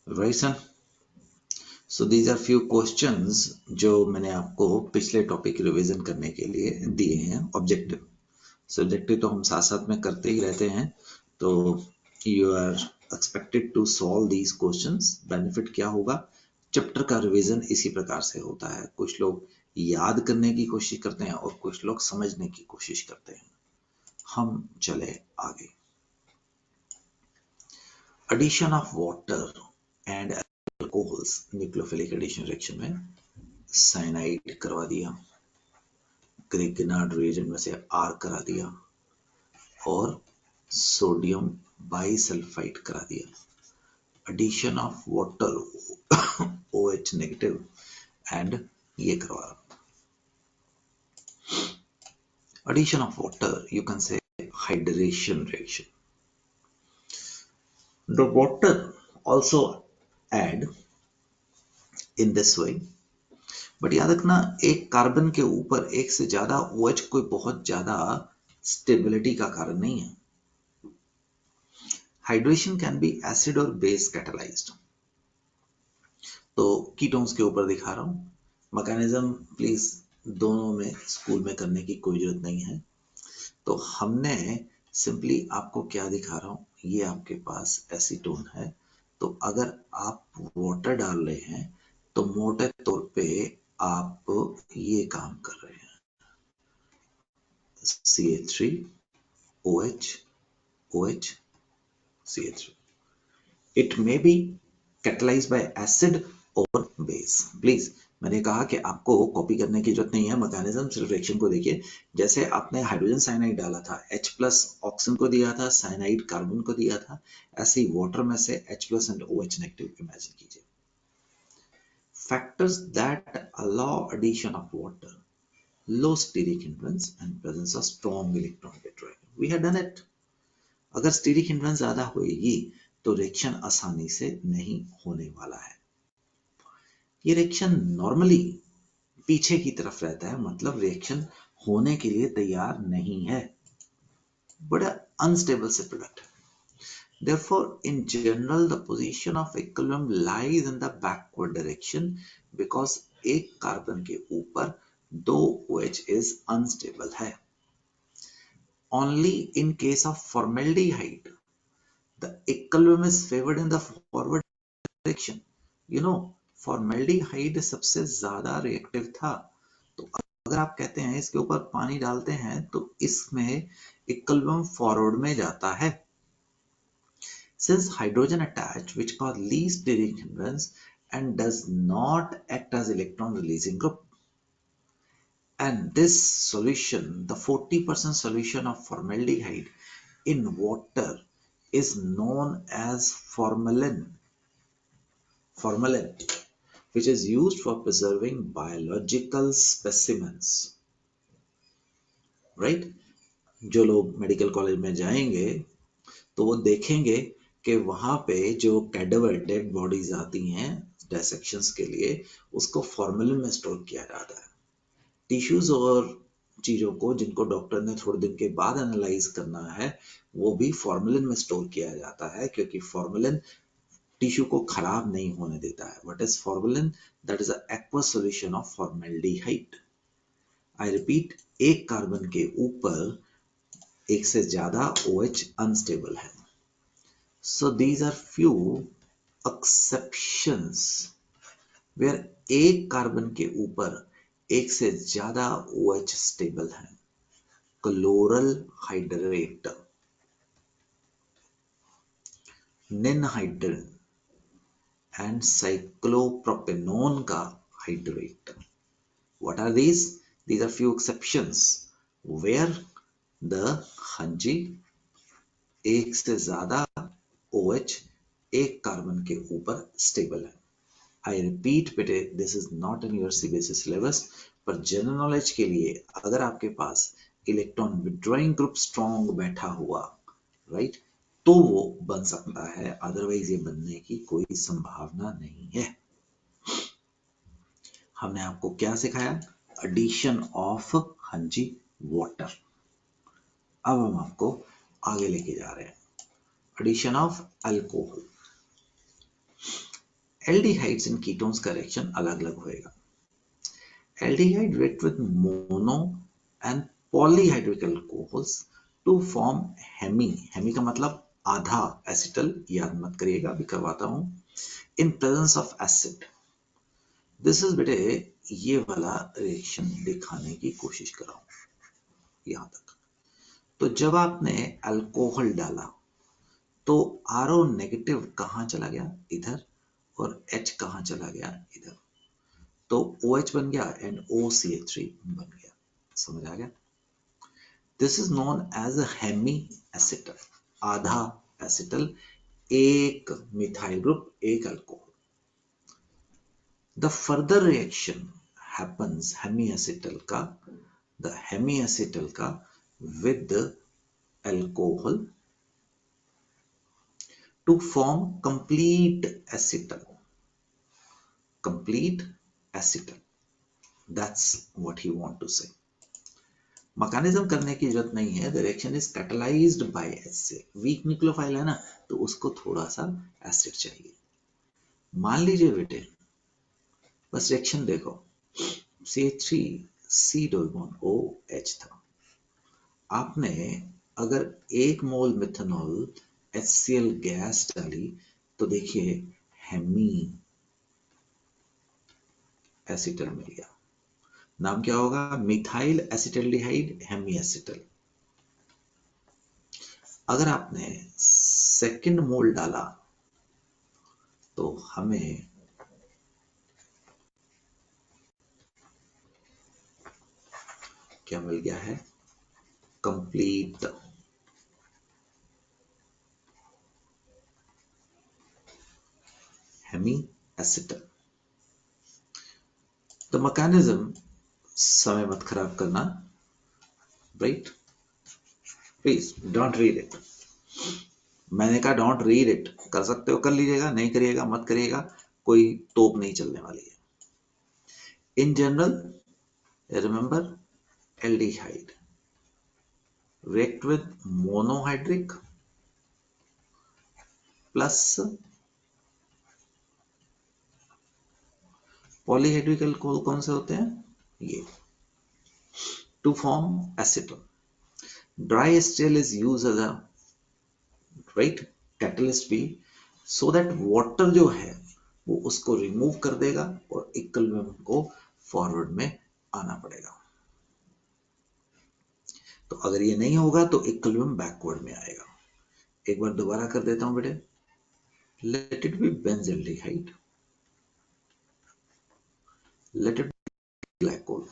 Right, son? So these are few questions जो मैंने आपको पिछले टॉपिक रिवीजन करने के लिए दिए हैं. ऑब्जेक्टिव सब्जेक्टिव तो हम साथ साथ में करते ही रहते हैं, तो you are expected to solve these questions. Benefit क्या होगा, चैप्टर का रिवीजन इसी प्रकार से होता है. कुछ लोग याद करने की कोशिश करते हैं और कुछ लोग समझने की कोशिश करते हैं. हम चले आगे. Addition of water and alcohols nucleophilic addition reaction में साइनाइड करवा दिया, ग्रिग्नार्ड रिएजेंट में से R करा दिया और सोडियम बाइसल्फाइड करा दिया. Addition of water OH negative and ये करवा. Addition of water you can say hydration reaction. The water also add in this way, but याद रखना एक कार्बन के ऊपर एक से ज्यादा OH कोई बहुत ज्यादा स्टेबिलिटी का कारण नहीं है. हाइड्रेशन कैन बी एसिड और बेस कैटालाइज्ड. तो कीटोन्स के ऊपर दिखा रहा हूं. मैकेनिज्म प्लीज दोनों में स्कूल में करने की कोई जरूरत नहीं है. तो हमने सिंपली आपको क्या दिखा रहा हूं, ये आपके पास एसीटोन है. तो अगर आप वाटर डाल रहे हैं तो मोटे तौर पे आप ये काम कर रहे हैं, CH3 OH OH CH3. It may be catalyzed by acid or base. Please मैंने कहा कि आपको कॉपी करने की जरूरत नहीं है. मैकेनिज्म सिर्फ रिएक्शन को देखिए. जैसे आपने हाइड्रोजन साइनाइड डाला था, H प्लस ऑक्सीजन को दिया था, साइनाइड कार्बन को दिया था, ऐसे ही वाटर में से H plus and OH negative imagine कीजिए. Factors that allow addition of water, low steric influence and presence of strong electron withdrawing. We have done it. अगर स्टीरिक इन्फ्लुएंस ज्यादा होगी तो रिएक्शन आसानी से नहीं होने वाला है. ये रिएक्शन नॉर्मली पीछे की तरफ रहता है, मतलब रिएक्शन होने के लिए तैयार नहीं है, बड़ा अनस्टेबल से प्रोडक्ट है. Therefore, in general, the position of equilibrium lies in the backward direction because एक कार्बन के ऊपर दो OH is unstable है. Only in case of formaldehyde, the equilibrium is favored in the forward direction. You know, formaldehyde सबसे ज्यादा reactive था. तो अगर आप कहते हैं इसके ऊपर पानी डालते हैं तो इसमें इक्विलिब्रियम फॉरवर्ड में जाता है. Since hydrogen attach which cause least steric hindrance and does not act as electron releasing group, and this solution, the 40% solution of formaldehyde in water is known as formalin, which is used for preserving biological specimens. Right? जो लोग medical college में जाएंगे तो वो देखेंगे कि वहां पे जो कैडेवर डेड बॉडीज आती हैं डायसेक्शंस के लिए, उसको फॉर्मेलिन में स्टोर किया जाता है. टिश्यूज और चीजों को जिनको डॉक्टर ने थोड़े दिन के बाद एनालाइज करना है, वो भी फॉर्मेलिन में स्टोर किया जाता है, क्योंकि फॉर्मेलिन टिश्यू को खराब नहीं होने देता है. What is formalin? That is a aqueous solution of formaldehyde. I repeat, एक कार्बन के ऊपर एक से ज्यादा OH अनस्टेबल है. So these are few exceptions where एक कार्बन के ऊपर एक से ज्यादा OH स्टेबल है. क्लोरल हाइड्रेट, निनहाइड्रिन एंड साइक्लोप्रोपेनोन का hydrate. What are these? These are few exceptions where the हंजी एक से ज्यादा OH एक कार्बन के ऊपर स्टेबल है. आई रिपीट बेटे, this is not in your CBSE syllabus, पर जनरल नॉलेज के लिए अगर आपके पास इलेक्ट्रॉन विथड्रॉइंग ग्रुप स्ट्रॉन्ग बैठा हुआ, राइट, तो वो बन सकता है, अदरवाइज ये बनने की कोई संभावना नहीं है। हमने आपको क्या सिखाया? एडिशन ऑफ हंजी वाटर। अब हम आपको आगे लेके जा रहे हैं, addition of alcohol. Aldehydes and ketones का रिएक्शन अलग अलग होएगा। Aldehyde react with mono and polyhydric alcohols to form hemi. Hemi का मतलब आधा एसिटल, याद मत करिएगा, अभी करवाता हूं। In presence of acid. This is बेटे ये वाला रिएक्शन दिखाने की कोशिश कर रहा हूं यहां तक। तो जब आपने अल्कोहल डाला तो आरओ नेगेटिव कहां चला गया? इधर। और H कहां चला गया? इधर। तो OH बन गया एंड OCH3 बन गया। समझ आ गया? This is known as a hemi acetal, आधा एसिटल, एक मिथाइल ग्रुप, एक alcohol. The further reaction happens hemiacetal का, the hemiacetal का with the alcohol to form complete acetal. Complete acetal. That's what he want to say. Mechanism करने की जरूरत नहीं है। The reaction is catalyzed by acid. Weak nucleophile है ना, तो उसको थोड़ा सा एसिड चाहिए। मान लीजिए बेटे, बस रिएक्शन देखो, CH3 C double bond OH था। आपने अगर 1 मोल मिथेनॉल HCl गैस डाली तो देखिए हेमी एसिटल मिल गया। नाम क्या होगा? Methyl acetaldehyde hemi acetal. अगर आपने 2 मोल डाला तो हमें क्या मिल गया है? Complete hemi acetal. The mechanism, समय मत खराब करना, right? Please don't read it. मैंने कहा डोंट रीड इट। कर सकते हो कर लीजिएगा, नहीं करिएगा मत करिएगा, कोई तोप नहीं चलने वाली है। In general remember, aldehyde react with monohydric plus polyhydric alcohol कौन से होते हैं? ये, to form acetone. Dry acetal is used as a right catalyst भी, so that water जो है वो उसको रिमूव कर देगा और इक्विलिब्रियम को फॉरवर्ड में आना पड़ेगा। तो अगर ये नहीं होगा तो इक्विलिब्रियम बैकवर्ड में आएगा। एक बार दोबारा कर देता हूं बेटे, late it B benzaldehyde, late it B glycol.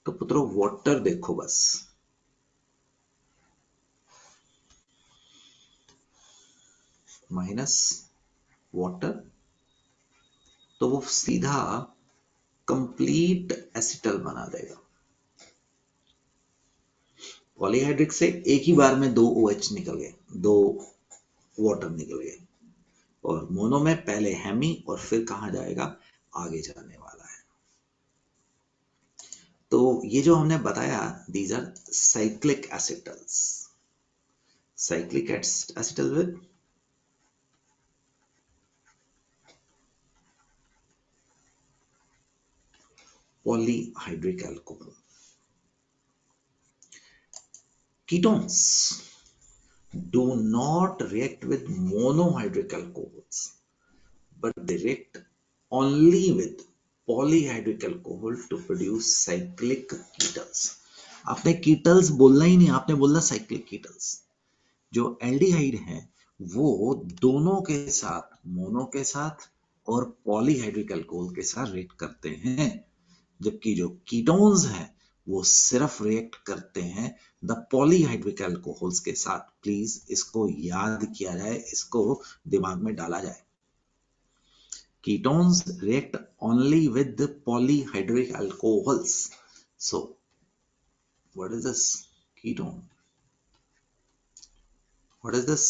तो पुत्रों वाटर देखो बस, माइनस वाटर, तो वो सीधा कंप्लीट एसिटल बना देगा। पॉलीहाइड्रिक से एक ही बार में 2 OH निकल गए, 2 वाटर निकल गए, और मोनो में पहले हेमी और फिर कहां जाएगा? आगे जाने वाला है। तो ये जो हमने बताया, these are cyclic acetals. Cyclic acetal with polyhydric alcohol. Ketones do not react with monohydric alcohols, but they react only with polyhydric alcohol to produce cyclic ketals. आपने कीटल्स बोलना ही नहीं, आपने बोलना साइक्लिक कीटल्स। जो एल्डिहाइड हैं वो दोनों के साथ, मोनो के साथ और पॉलीहाइड्रिक अल्कोहल के साथ रिएक्ट करते हैं, जबकि जो कीटोन्स हैं वो सिर्फ रिएक्ट करते हैं द पॉलीहाइड्रिक अल्कोहल्स के साथ। प्लीज इसको याद किया जाए, इसको दिमाग में डाला जाए। Ketones react only with the polyhydric alcohols. So what is this ketone? What is this?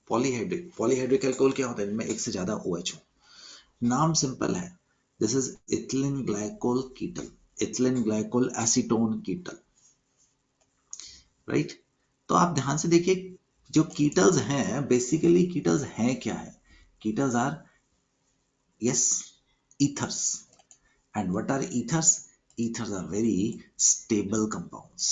Polyhydric alcohol क्या होता है? इनमें एक से ज्यादा OH हो। नाम सिंपल है, this is ethylene glycol कीटल, ethylene glycol acetone कीटल, right. तो आप ध्यान से देखिए, जो कीटल्स हैं, बेसिकली कीटल्स हैं क्या है? Ketals are, yes, ethers. And what are ethers? Ethers are very stable compounds.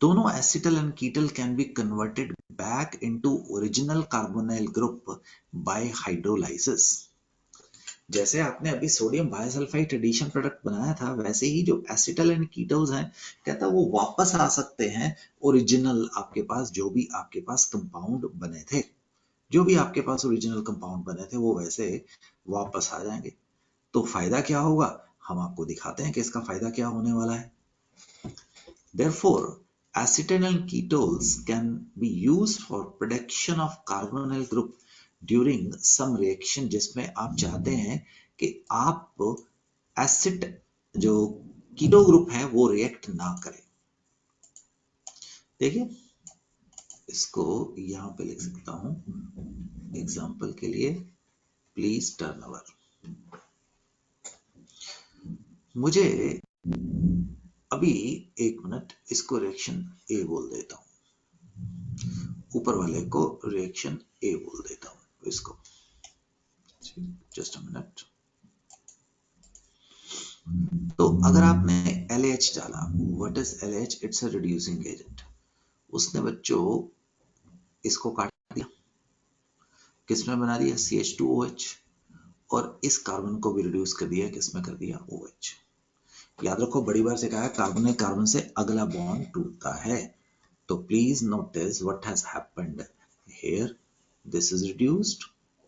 दोनों acetal and ketal can be converted back into original carbonyl group by hydrolysis. जैसे आपने अभी सोडियम बायोसल्फाइड एडिशन प्रोडक्ट बनाया था, वैसे ही जो एसिटल एंड कीटोन्स हैं, कहता है वो वापस आ सकते हैं ओरिजिनल आपके पास, जो भी आपके पास कंपाउंड बने थे, जो भी आपके पास ओरिजिनल कंपाउंड बने थे वो वैसे वापस आ जाएंगे। तो फायदा क्या होगा, हम आपको दिखाते हैं कि इसका फायदा क्या होने वाला है। Therefore, acetal and ketones can be used for production of carbonyl group during some reaction, जिसमें आप चाहते हैं कि आप एसिड जो कीटो ग्रुप है वो रिएक्ट ना करे। देखिए, इसको यहां पे लिख सकता हूं एग्जांपल के लिए, प्लीज टर्न ओवर। मुझे अभी 1 मिनट इसको रिएक्शन ए बोल देता हूं, ऊपर वाले को रिएक्शन ए बोल देता हूं इसको, जस्ट अ मिनट। तो अगर आपने LH डाला, what is LH? It's a reducing agent. उसने बच्चों इसको काट दिया, किसमें बना दिया? CH2OH, और इस कार्बन को भी रिड्यूस कर दिया, किसमें कर दिया? OH। याद रखो, बड़ी बार से कहा है, कार्बन ने कार्बन से अगला बॉन्ड टूटता है। तो please notice what has happened here. This is reduced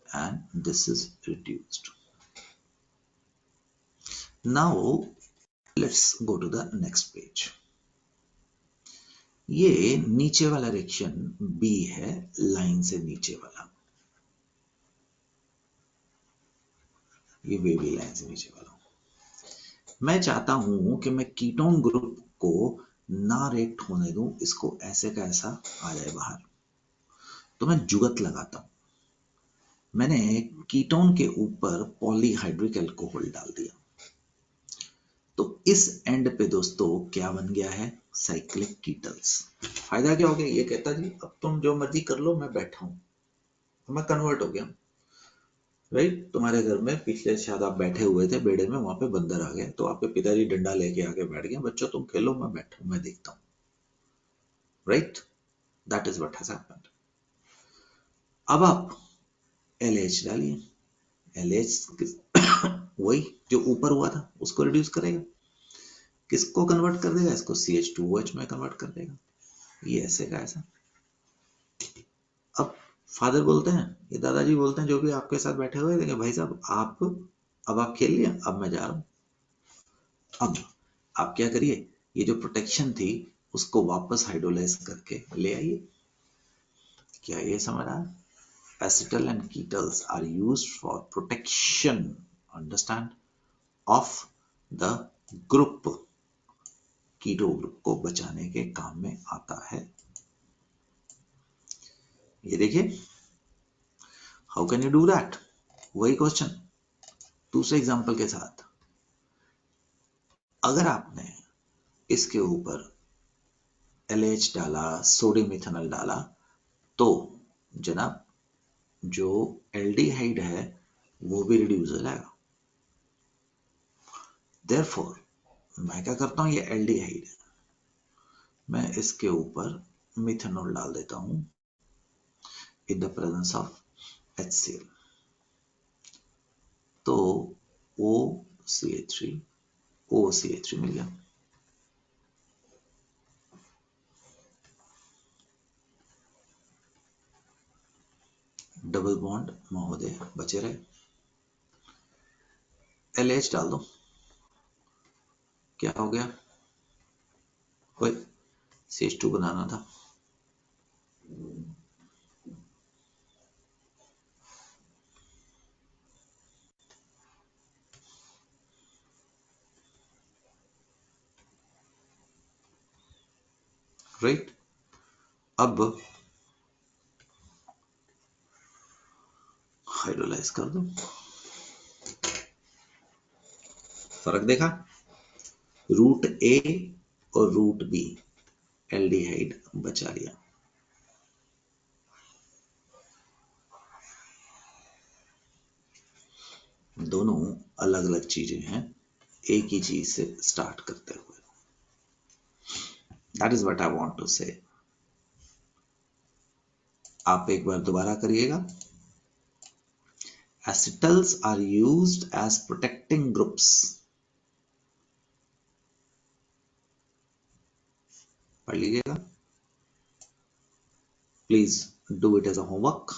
and this is reduced. Now let's go to the next page. ये नीचे वाला रिएक्शन B है, लाइन से नीचे वाला, ये बेबी लाइन से नीचे वाला। मैं चाहता हूं कि मैं कीटोन ग्रुप को ना रिएक्ट होने दूं, इसको ऐसे का ऐसा आ जाए बाहर। तो मैं जुगत लगाता हूं, मैंने कीटोन के ऊपर पॉलीहाइड्रिक अल्कोहल डाल दिया। तो इस एंड पे दोस्तों क्या बन गया है? साइक्लिक कीटल्स। फायदा क्या हो गया? ये कहता जी अब तुम जो मर्जी कर लो, मैं बैठा हूं, तो मैं कन्वर्ट हो गया, राइट। तुम्हारे घर में पिछले शायद आप बैठे हुए थे बेड़े में, वहां पे बंदर आ गए, तो आपके पिताजी डंडा लेके आके बैठ गए, बच्चों तुम खेलो, मैं बैठा हूं, मैं देखता हूं, right. That is what has happened. अब आप LH डालिए, LH वही जो ऊपर हुआ था उसको रिड्यूस करेगा, किसको कन्वर्ट कर देगा? इसको CH2OH में कन्वर्ट कर देगा, ये ऐसे का ऐसा। अब फादर बोलते हैं, ये दादाजी बोलते हैं, जो भी आपके साथ बैठे हुए थे, भाई साहब अब आप खेल लिया, अब मैं जा रहा हूं। अब आप क्या करिए, ये जो प्रोटेक्शन थी उसको वापस हाइड्रोलाइज करके ले आइए। क्या ये समझ आया? Acetal and ketals are used for protection, understand, of the group, keto group को बचाने के काम में आता है। ये देखिए, how can you do that? वही क्वेश्चन दूसरे एग्जांपल के साथ। अगर आपने इसके ऊपर LH डाला, सोडियम इथेनॉल डाला, तो जनाब जो एल्डिहाइड है वो भी रिड्यूस हो जाएगा। देयरफॉर मैं क्या करता हूं, ये एल्डिहाइड है, मैं इसके ऊपर मिथेनॉल डाल देता हूं in the presence of HCl, तो OCH3 मिल गया। डबल बॉन्ड महोदय बचे रहे। LH डाल दो, क्या हो गया? कोई CH2 बनाना था, राइट। अब हाइड्रोलाइज कर दो। फर्क देखा? रूट ए और रूट बी एल्डिहाइड बचा लिया। दोनों अलग अलग चीजें हैं, एक ही चीज से स्टार्ट करते हुए। That is what I want to say. आप एक बार दोबारा करिएगा। Acetals are used as protecting groups. पढ़ लीजिएगा। Please do it as a homework.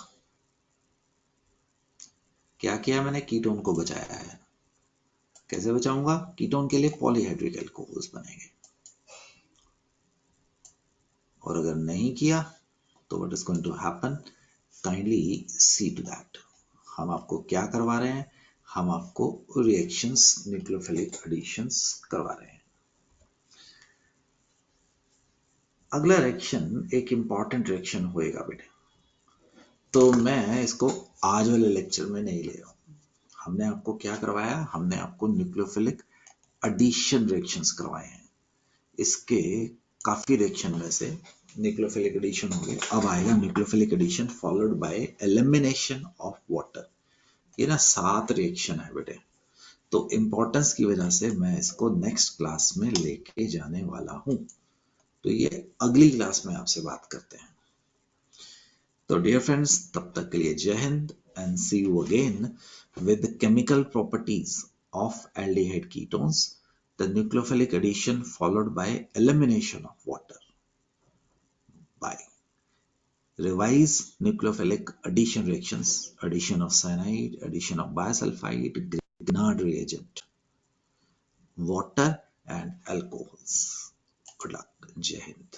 क्या किया मैंने? कीटोन को बचाया है। कैसे बचाऊंगा? कीटोन के लिए पॉलीहाइड्रिक अल्कोहल्स बनेंगे, और अगर नहीं किया तो what is going to happen? Kindly see to that. हम आपको क्या करवा रहे हैं? हम आपको रिएक्शंस, न्यूक्लियोफिलिक एडिशंस करवा रहे हैं। अगला रिएक्शन एक इंपॉर्टेंट रिएक्शन होएगा बेटे, तो मैं इसको आज वाले लेक्चर में नहीं ले रहा हूं। हमने आपको क्या करवाया? हमने आपको न्यूक्लियोफिलिक एडिशन रिएक्शंस करवाए हैं। इसके काफी रिएक्शन में से न्यूक्लियोफिलिक एडिशन हो गया, अब आएगा nucleophilic addition followed by elimination of water. ये ना 7 रिएक्शन है बेटे, तो इंपॉर्टेंस की वजह से मैं इसको नेक्स्ट क्लास में लेके जाने वाला हूं। तो ये अगली क्लास में आपसे बात करते हैं। तो डियर फ्रेंड्स, तब तक के लिए जय हिंद and see you again with the chemical properties of aldehyde ketones, the nucleophilic addition followed by elimination of water. Bye. Revise nucleophilic addition reactions: addition of cyanide, addition of bisulfite, Grignard reagent, water and alcohols. Good luck. Jai Hind.